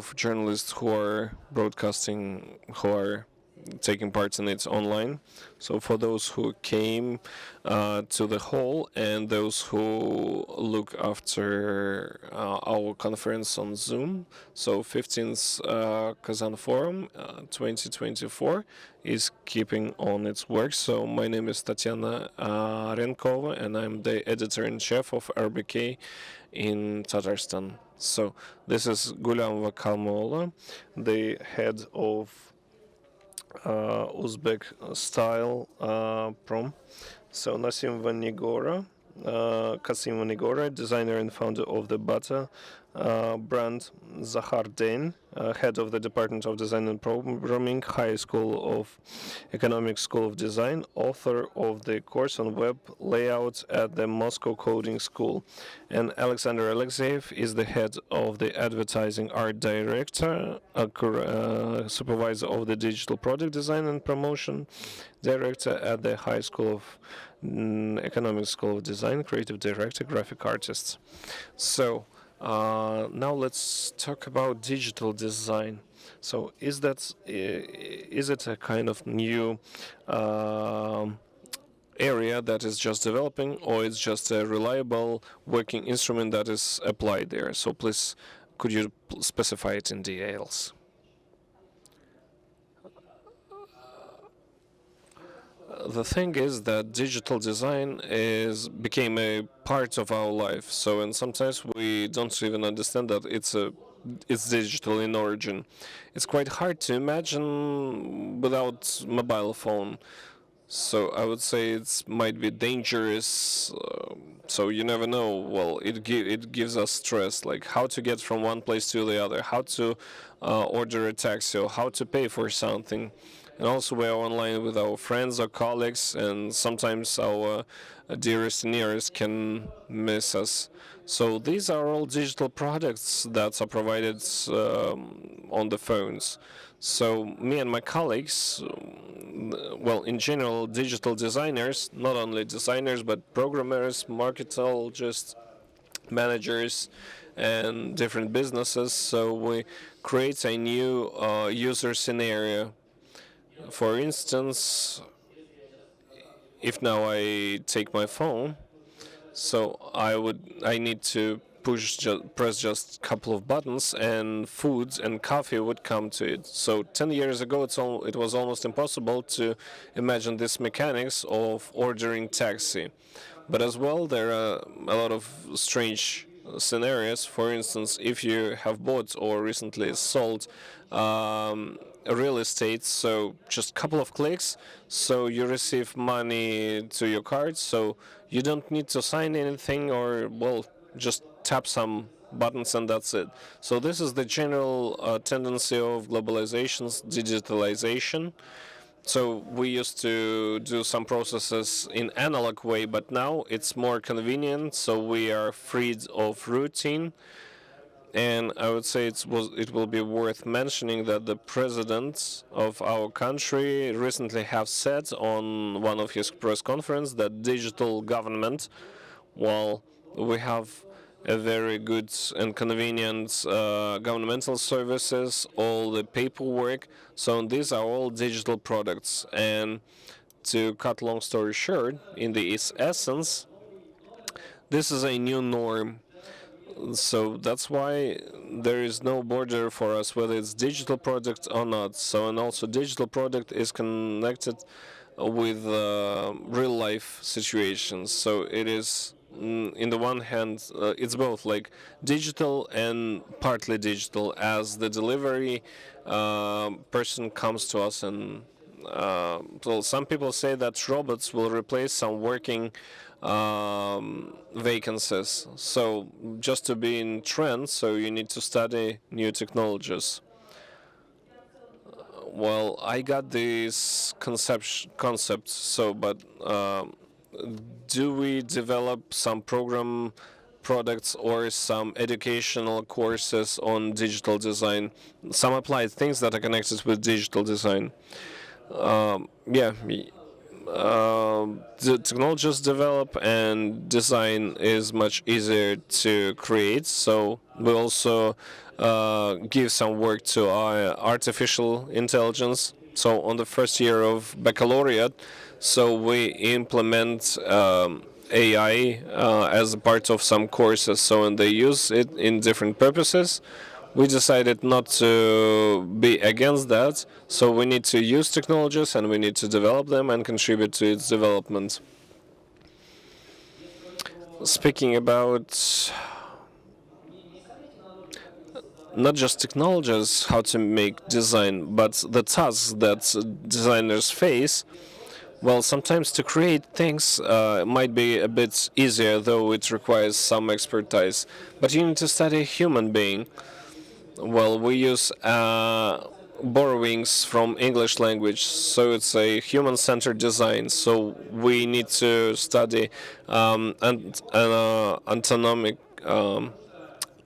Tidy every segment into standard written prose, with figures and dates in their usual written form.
of journalists who are broadcasting, who are taking part in it online. So for those who came to the hall and those who look after our conference on Zoom, so 15th Kazan Forum 2024 is keeping on its work. So my name is Tatiana Renkova, and I'm the editor-in-chief of RBK in Tatarstan. So this is Gulam Vakalmola, the head of Uzbek style prom. So Nasim Vanigora, Kasim Vanigora, designer and founder of the Bata brand. Zahar Dain, head of the Department of Design and Programming, High School of Economics School of Design, author of the course on web layout at the Moscow Coding School. And Alexander Alexeyev is the head of the advertising art director, supervisor of the digital product design and promotion director at the High School of Economics School of Design, creative director, graphic artist. So now let's talk about digital design. So is it a kind of new area that is just developing, or it's just a reliable working instrument that is applied there? So please, could you specify it in details? The thing is that digital design became a part of our life. So, and sometimes we don't even understand that it's digital in origin. It's quite hard to imagine without mobile phone. So I would say it might be dangerous. So you never know. Well, it gives us stress, like how to get from one place to the other, how to order a taxi, or how to pay for something. And also we are online with our friends or colleagues, and sometimes our dearest and nearest can miss us. So these are all digital products that are provided on the phones. So me and my colleagues, well, in general, digital designers, not only designers, but programmers, marketologists, managers, and different businesses. So we create a new user scenario. For instance, if now I take my phone, so I need to press just a couple of buttons, and foods and coffee would come to it. So 10 years ago, it was almost impossible to imagine this mechanics of ordering taxi. But as well, there are a lot of strange scenarios. For instance, if you have bought or recently sold real estate, so just a couple of clicks, so you receive money to your card, so you don't need to sign anything, or, well, just tap some buttons and that's it. So this is the general tendency of globalization's digitalization. So we used to do some processes in analog way, but now it's more convenient, so we are freed of routine. And I would say it will be worth mentioning that the president of our country recently have said on one of his press conference that digital government, while we have a very good and convenient governmental services, all the paperwork, so these are all digital products. And to cut long story short, in the essence, this is a new norm. So that's why there is no border for us whether it's digital product or not. So, and also digital product is connected with real life situations. So it is, in the one hand, it's both like digital and partly digital, as the delivery person comes to us. And so some people say that robots will replace some working vacancies. So just to be in trend, so you need to study new technologies. Well, I got this concept. So, but do we develop some program products or some educational courses on digital design, some applied things that are connected with digital design? Yeah, the technologies develop and design is much easier to create. So we also give some work to our artificial intelligence. So on the first year of baccalaureate, so we implement AI as a part of some courses. So and they use it in different purposes. We decided not to be against that, so we need to use technologies and we need to develop them and contribute to its development. Speaking about not just technologies, how to make design, but the tasks that designers face, well, sometimes to create things might be a bit easier, though it requires some expertise. But you need to study a human being. Well, we use borrowings from English language, so it's a human-centered design. So we need to study anatomic.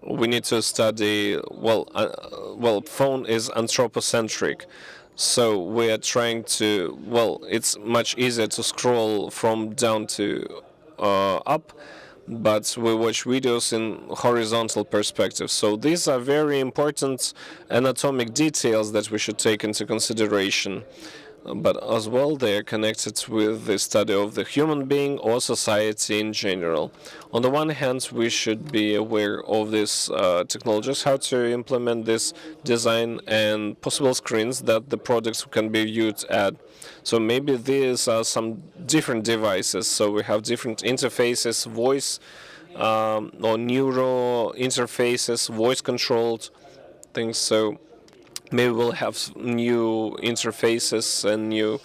We need to study. Well, phone is anthropocentric, so we are trying to. Well, it's much easier to scroll from down to up, but we watch videos in horizontal perspective. So these are very important anatomic details that we should take into consideration. But as well, they are connected with the study of the human being or society in general. On the one hand, we should be aware of these technologies, how to implement this design and possible screens that the products can be viewed at. So maybe these are some different devices. So we have different interfaces, voice or neuro interfaces, voice controlled things. So maybe we'll have new interfaces and new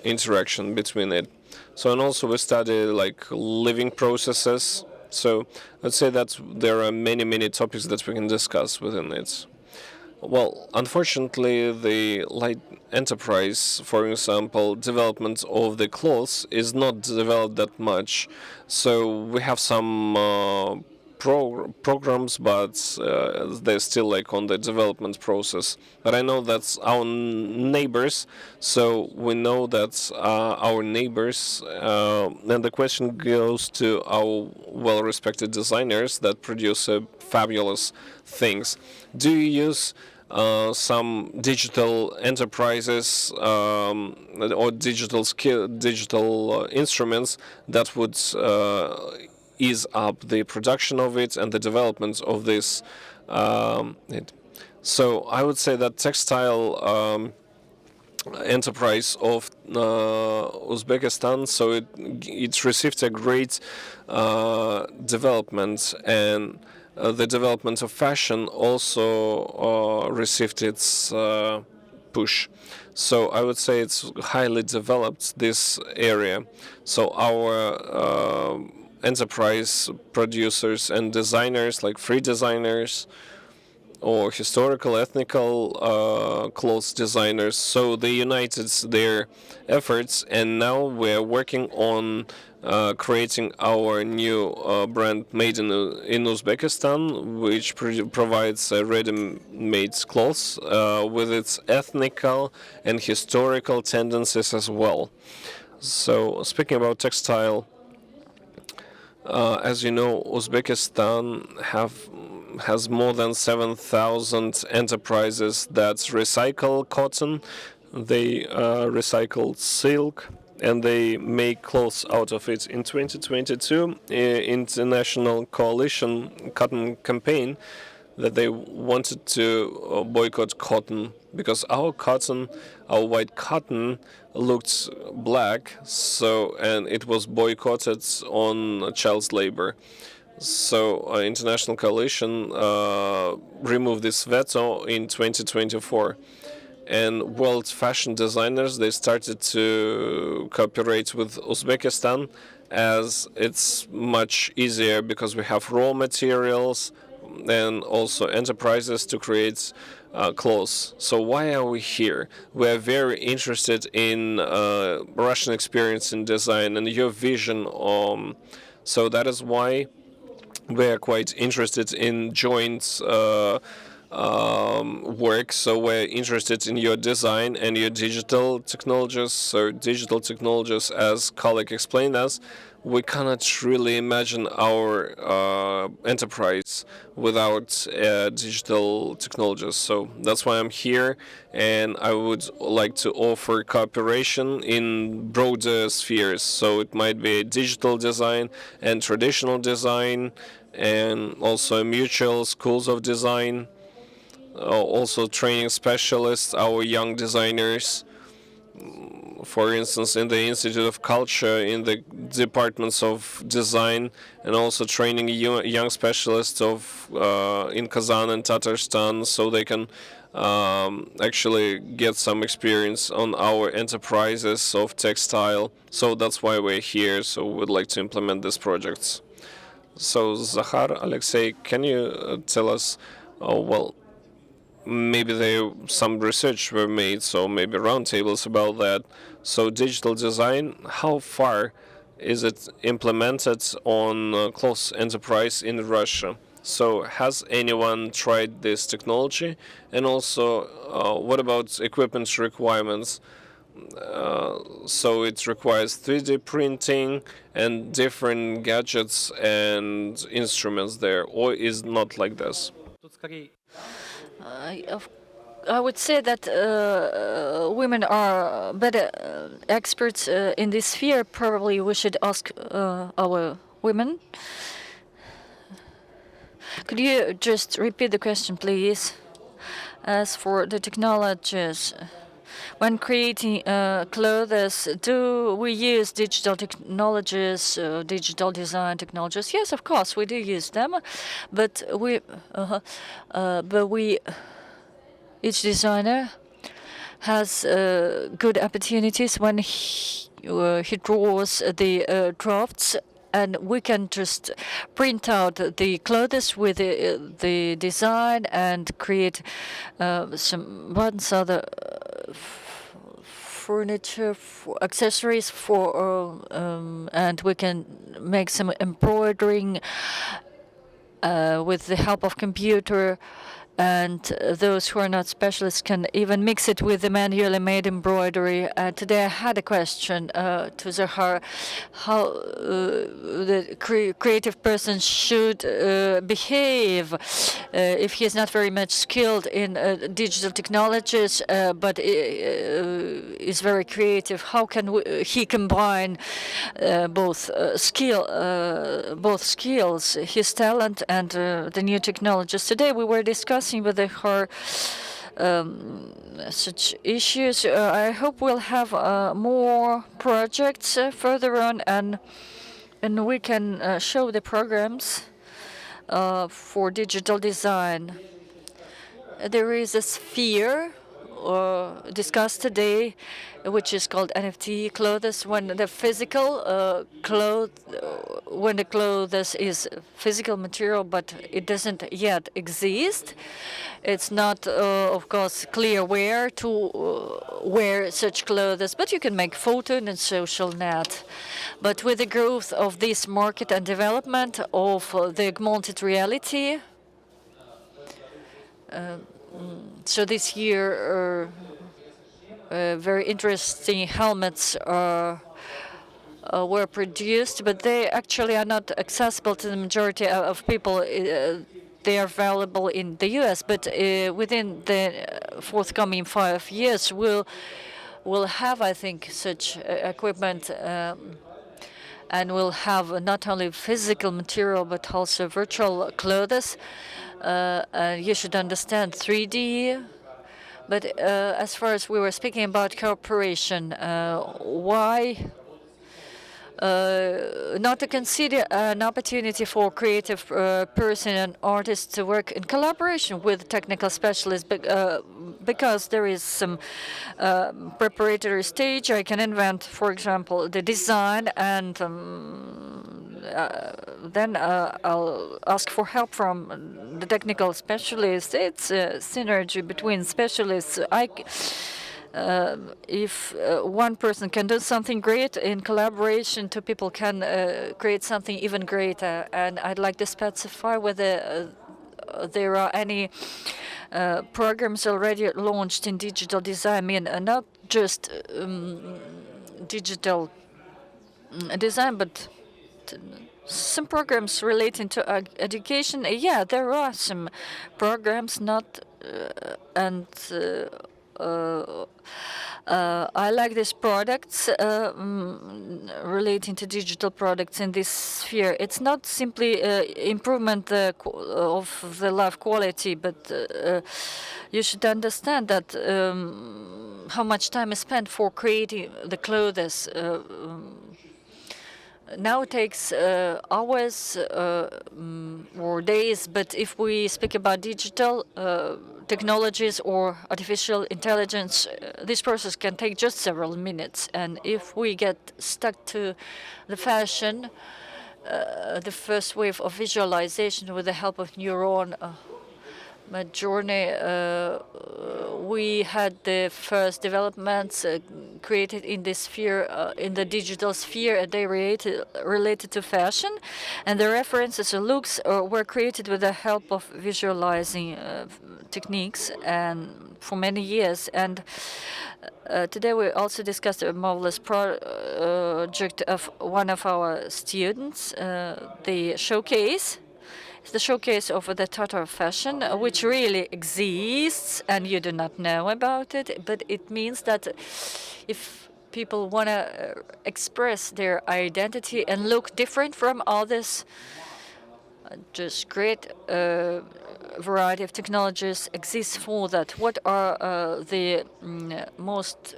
interaction between it. So and also we study like living processes. So let's say that there are many topics that we can discuss within it. Well, unfortunately, the light enterprise, for example, development of the clothes is not developed that much. So we have some programs, but they're still like on the development process. But I know that's our neighbors, so we know that our neighbors. And the question goes to our well-respected designers that produce fabulous things. Do you use some digital enterprises or digital instruments that would ease up the production of it and the development of this. So I would say that textile enterprise of Uzbekistan, so it received a great development, and the development of fashion also received its push. So I would say it's highly developed, this area. So our enterprise producers and designers, like free designers or historical, ethnical clothes designers, so they united their efforts, and now we're working on creating our new brand made in Uzbekistan, which provides ready-made clothes with its ethnical and historical tendencies as well. So speaking about textile, as you know, Uzbekistan has more than 7,000 enterprises that recycle cotton. They recycle silk, and they make clothes out of it. In 2022, international coalition cotton campaign that they wanted to boycott cotton because our cotton, our white cotton, looked black, so and it was boycotted on child labor. So international coalition removed this veto in 2024, and world fashion designers, they started to cooperate with Uzbekistan, as it's much easier because we have raw materials and also enterprises to create clothes. So why are we here? We are very interested in Russian experience in design and your vision. So that is why we are quite interested in joint work. So we're interested in your design and your digital technologies. So digital technologies, as colleague explained us, we cannot really imagine our enterprise without digital technologies. So that's why I'm here, and I would like to offer cooperation in broader spheres. So it might be digital design and traditional design, and also mutual schools of design, also training specialists, our young designers, for instance, in the Institute of Culture, in the departments of design, and also training young specialists of in Kazan and Tatarstan, so they can actually get some experience on our enterprises of textile. So that's why we're here. So we'd like to implement these projects. So Zahar, Alexei, can you tell us? Well, maybe some research were made, so maybe roundtables about that. So digital design, how far is it implemented on close enterprise in Russia? So has anyone tried this technology? And also, what about equipment requirements? So it requires 3D printing and different gadgets and instruments there, or is not like this? I, of I would say that women are better experts in this sphere. Probably we should ask our women. Could you just repeat the question, please? As for the technologies, when creating clothes, do we use digital technologies, digital design technologies? Yes, of course, we do use them, but we each designer has good opportunities when he draws the drafts, and we can just print out the clothes with the design and create some buttons, other furniture, accessories for, and we can make some embroidering with the help of computer. And those who are not specialists can even mix it with the manually made embroidery. Today I had a question to Zahar, how the creative person should behave if he is not very much skilled in digital technologies, but is very creative. How can he combine both skills, his talent, and the new technologies? Today we were discussing with her such issues. I hope we'll have more projects further on, and we can show the programs for digital design. There is a sphere discussed today, which is called NFT clothes. When the physical when the clothes is physical material, but it doesn't yet exist. It's not, of course, clear where to wear such clothes, but you can make photo in a social net. But with the growth of this market and development of the augmented reality, so this year, very interesting helmets were produced, but they actually are not accessible to the majority of people. They are available in the U.S., but within the forthcoming 5 years, we'll have, I think, such equipment. And we'll have not only physical material but also virtual clothes. You should understand 3D. But as far as we were speaking about cooperation, why not to consider an opportunity for creative person and artist to work in collaboration with technical specialists, because there is some preparatory stage. I can invent, for example, the design, and then I'll ask for help from the technical specialists. It's a synergy between specialists. If one person can do something great in collaboration, two people can create something even greater. And I'd like to specify whether there are any programs already launched in digital design. I mean, not just digital design, but some programs relating to education. Yeah, there are some programs, not and I like these products relating to digital products in this sphere. It's not simply improvement of the life quality, but you should understand that how much time is spent for creating the clothes. Now it takes hours or days, but if we speak about digital technologies or artificial intelligence, this process can take just several minutes. And if we get stuck to the fashion, the first wave of visualization with the help of neuron Midjourney, we had the first developments created in this sphere, in the digital sphere, and they related to fashion. And the references and looks were created with the help of visualizing techniques and for many years. And today we also discussed a marvelous project of one of our students, the showcase. It's the showcase of the Tatar fashion, which really exists, and you do not know about it. But it means that if people want to express their identity and look different from others, just great variety of technologies exists for that. What are the most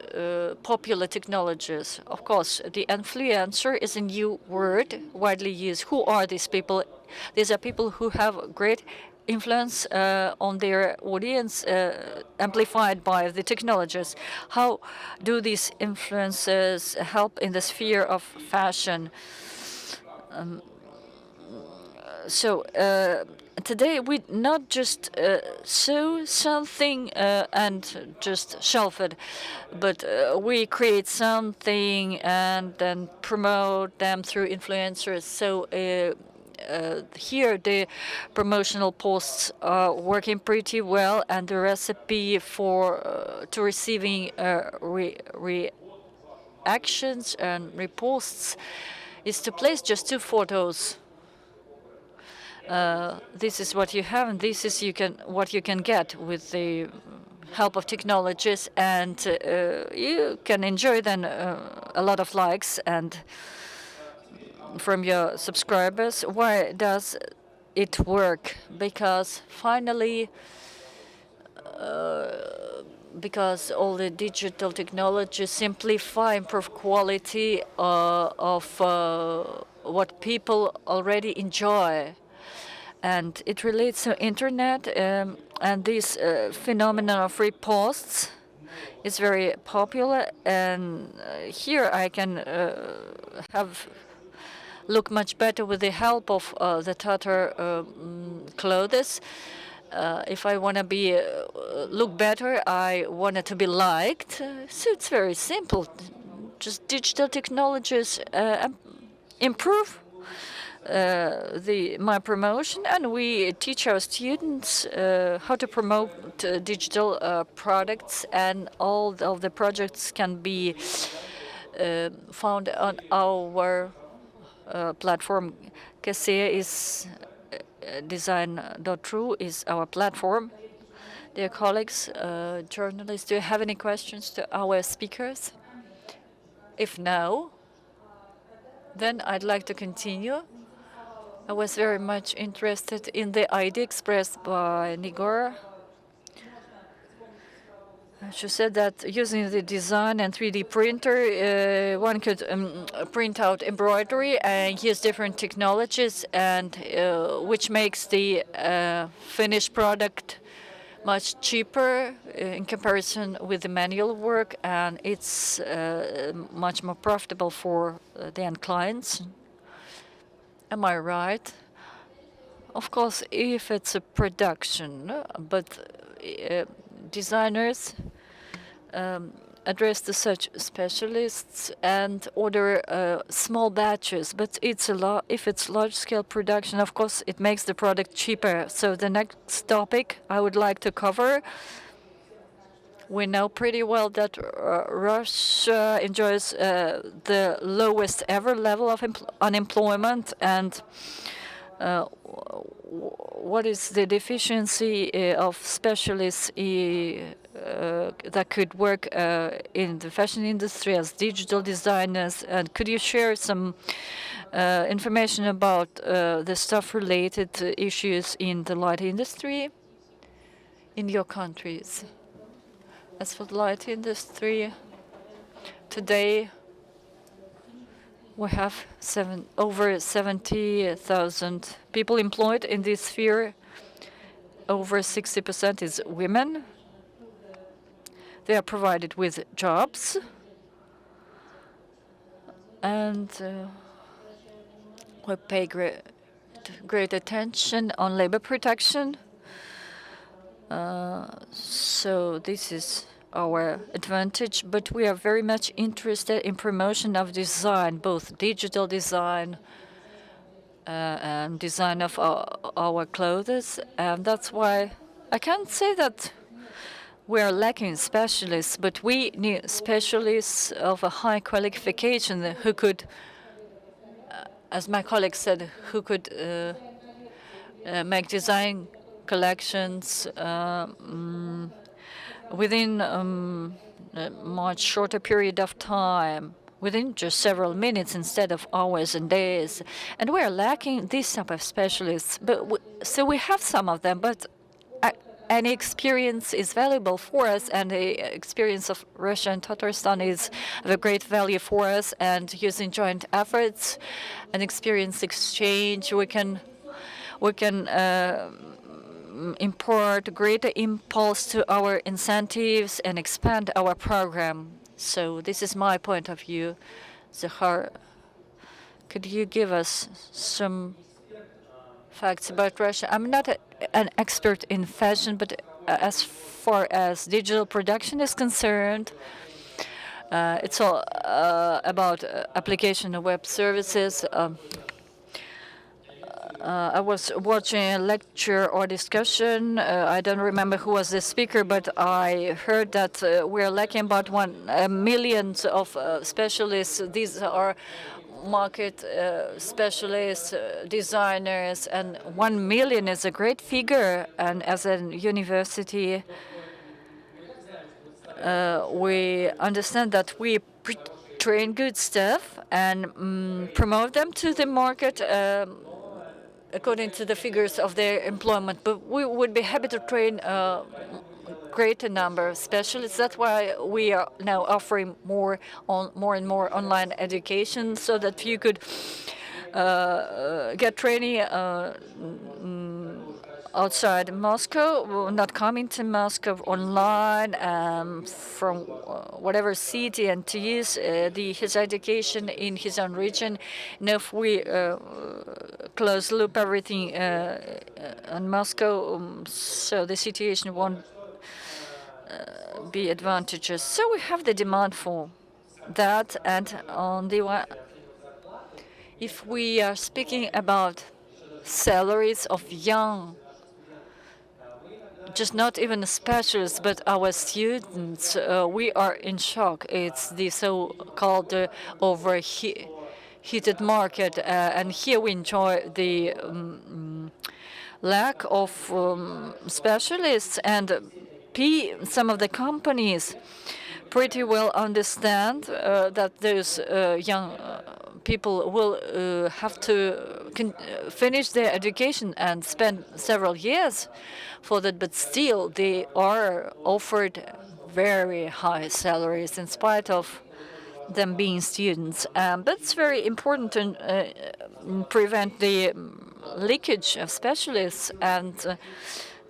popular technologies? Of course, the influencer is a new word widely used. Who are these people? These are people who have great influence on their audience, amplified by the technologies. How do these influences help in the sphere of fashion? So today we not just sew something and just shelf it, but we create something and then promote them through influencers. So here the promotional posts are working pretty well, and the recipe for to receiving reactions and reposts is to place just 2 photos. This is what you have, and this is what you can get with the help of technologies, and you can enjoy then a lot of likes and from your subscribers. Why does it work? Because finally, because all the digital technologies simplify, improve quality of what people already enjoy. And it relates to internet, and this phenomenon of reposts is very popular. And here I can look much better with the help of the Tatar clothes. If I want to be look better, I want it to be liked. So it's very simple. Just digital technologies improve my promotion, and we teach our students how to promote digital products, and all of the projects can be found on our platform. Casea is design.ru is our platform. Dear colleagues, journalists, do you have any questions to our speakers? If no, then I'd like to continue. I was very much interested in the idea expressed by Nigora. She said that using the design and 3D printer, one could print out embroidery and use different technologies, and which makes the finished product much cheaper in comparison with the manual work, and it's much more profitable for the end clients. Am I right? Of course, if it's a production, but designers address to such specialists and order small batches. But it's a lot. If it's large-scale production, of course, it makes the product cheaper. So the next topic I would like to cover. We know pretty well that Russia enjoys the lowest ever level of unemployment, and what is the deficiency of specialists that could work in the fashion industry as digital designers? And could you share some information about the stuff related to issues in the light industry in your countries? As for the light industry, today we have over 70,000 people employed in this sphere. Over 60% is women. They are provided with jobs, and we pay great attention on labor protection. So this is our advantage, but we are very much interested in promotion of design, both digital design and design of our clothes. And that's why I can't say that we are lacking specialists, but we need specialists of a high qualification who could, as my colleague said, who could make design collections within a much shorter period of time, within just several minutes instead of hours and days. And we are lacking this type of specialists. So we have some of them, but any experience is valuable for us, and the experience of Russia and Tatarstan is of a great value for us. And using joint efforts and experience exchange, we can impart greater impulse to our incentives and expand our program. So this is my point of view. Zahar, could you give us some facts about Russia? I'm not an expert in fashion, but as far as digital production is concerned, it's all about application of web services. I was watching a lecture or discussion. I don't remember who was the speaker, but I heard that we're lacking about 1 million of specialists. These are market specialists, designers, and 1 million is a great figure. And as a university, we understand that we train good staff and promote them to the market according to the figures of their employment. But we would be happy to train a greater number of specialists. That's why we are now offering more and more online education, so that you could get training outside Moscow, not coming to Moscow, online from whatever city, and to use his education in his own region. And if we close loop everything on Moscow, so the situation won't be advantageous. So we have the demand for that, and on the one, if we are speaking about salaries of young, just not even specialists, but our students, we are in shock. It's the so-called overheated market, and here we enjoy the lack of specialists, and some of the companies pretty well understand that those young people will have to finish their education and spend several years for that, but still they are offered very high salaries in spite of them being students. But it's very important to prevent the leakage of specialists, and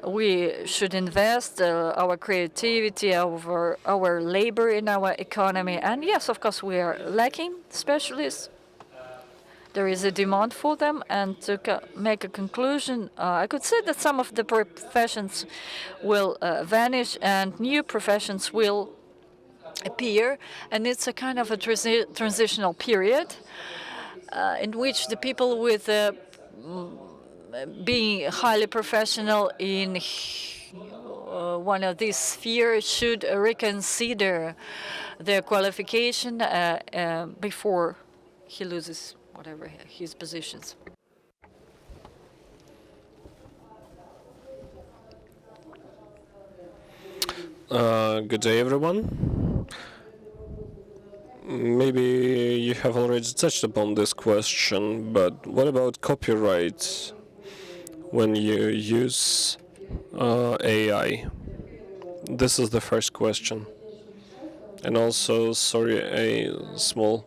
we should invest our creativity, our labor in our economy. And yes, of course, we are lacking specialists. There is a demand for them, and to make a conclusion, I could say that some of the professions will vanish and new professions will appear, and it's a kind of a transitional period in which the people with being highly professional in one of these spheres should reconsider their qualification before he loses whatever his positions. Good day, everyone. Maybe you have already touched upon this question, but what about copyright when you use AI? This is the first question. And also, sorry, a small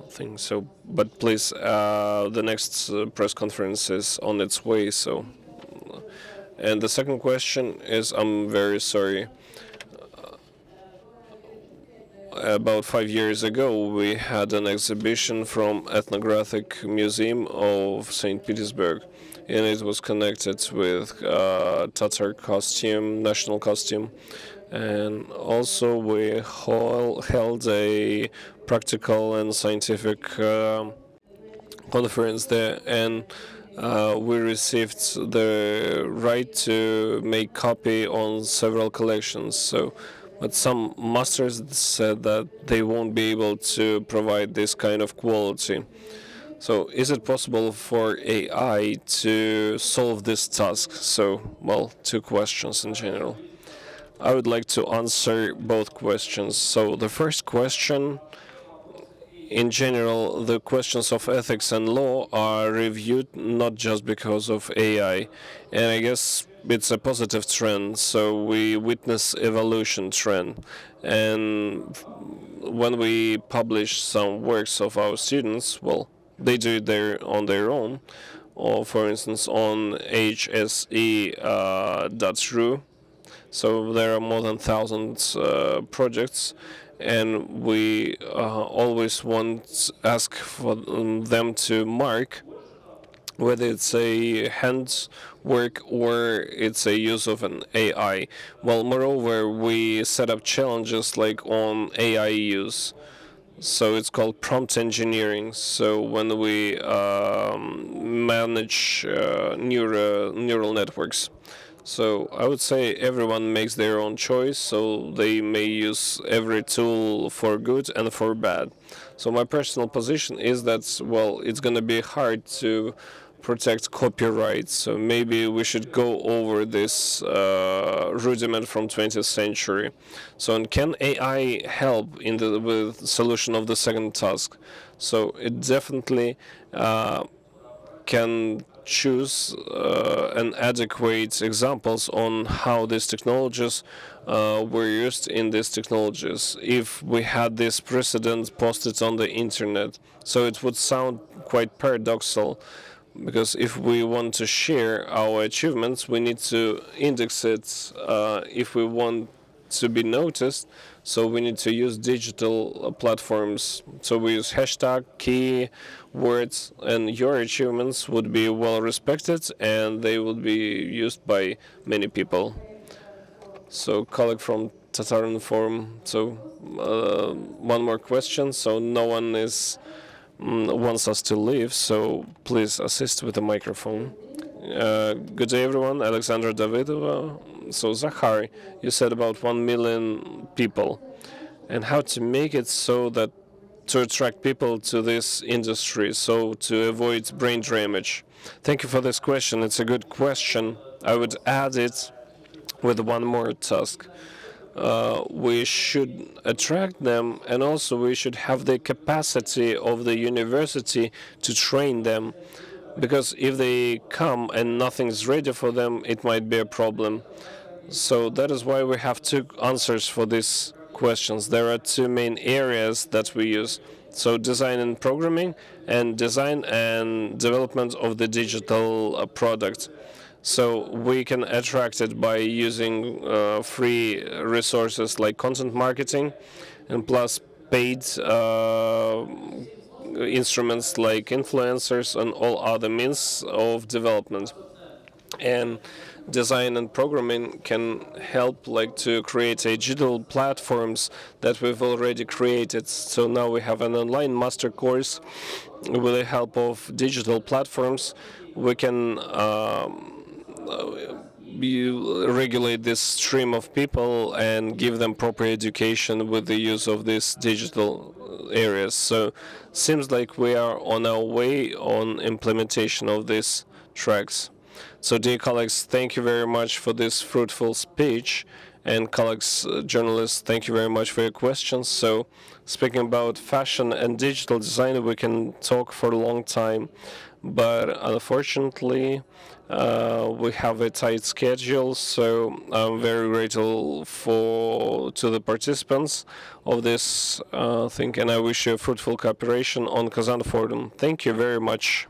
thing. So, but please, the next press conference is on its way. So, and the second question is, I'm very sorry. About 5 years ago, we had an exhibition from Ethnographic Museum of St. Petersburg, and it was connected with Tatar costume, national costume, and also we held a practical and scientific conference there, and we received the right to make copy on several collections. So, but some masters said that they won't be able to provide this kind of quality. So, is it possible for AI to solve this task? So, well, two questions in general. I would like to answer both questions. So, the first question, in general, the questions of ethics and law are reviewed not just because of AI, and I guess it's a positive trend. So we witness evolution trend, and when we publish some works of our students, well, they do it on their own, or for instance on hse.ru. So there are more than 1,000 projects, and we always ask for them to mark whether it's a hand work or it's a use of an AI. Well, moreover, we set up challenges like on AI use. So it's called prompt engineering. So when we manage neural networks. So I would say everyone makes their own choice, so they may use every tool for good and for bad. So my personal position is that, well, it's going to be hard to protect copyright. So maybe we should go over this rudiment from 20th century. So, and can AI help in the with solution of the second task? So it definitely can choose an adequate examples on how these technologies were used in these technologies. If we had this precedent posted on the internet, so it would sound quite paradoxical, because if we want to share our achievements, we need to index it if we want to be noticed. So we need to use digital platforms. So we use hashtag, key words, and your achievements would be well respected and they would be used by many people. So colleague from Tataran Forum. So one more question. So no one wants us to leave. So please assist with the microphone. Good day, everyone. Alexandra Davidova. So, Zakhar, you said about 1 million people, and how to make it so that to attract people to this industry, so to avoid brain damage. Thank you for this question. It's a good question. I would add it with one more task. We should attract them, and also we should have the capacity of the university to train them. Because if they come and nothing's ready for them, it might be a problem. So that is why we have two answers for these questions. There are two main areas that we use. So design and programming, and design and development of the digital product. So we can attract it by using free resources like content marketing, and plus paid instruments like influencers and all other means of development. And design and programming can help like to create digital platforms that we've already created. So now we have an online master course with the help of digital platforms. We can regulate this stream of people and give them proper education with the use of these digital areas. So seems like we are on our way on implementation of these tracks. So dear colleagues, thank you very much for this fruitful speech. And colleagues, journalists, thank you very much for your questions. So speaking about fashion and digital design, we can talk for a long time. But unfortunately, we have a tight schedule, so I'm very grateful to the participants of this thing, and I wish you a fruitful cooperation on Kazan Forum. Thank you very much.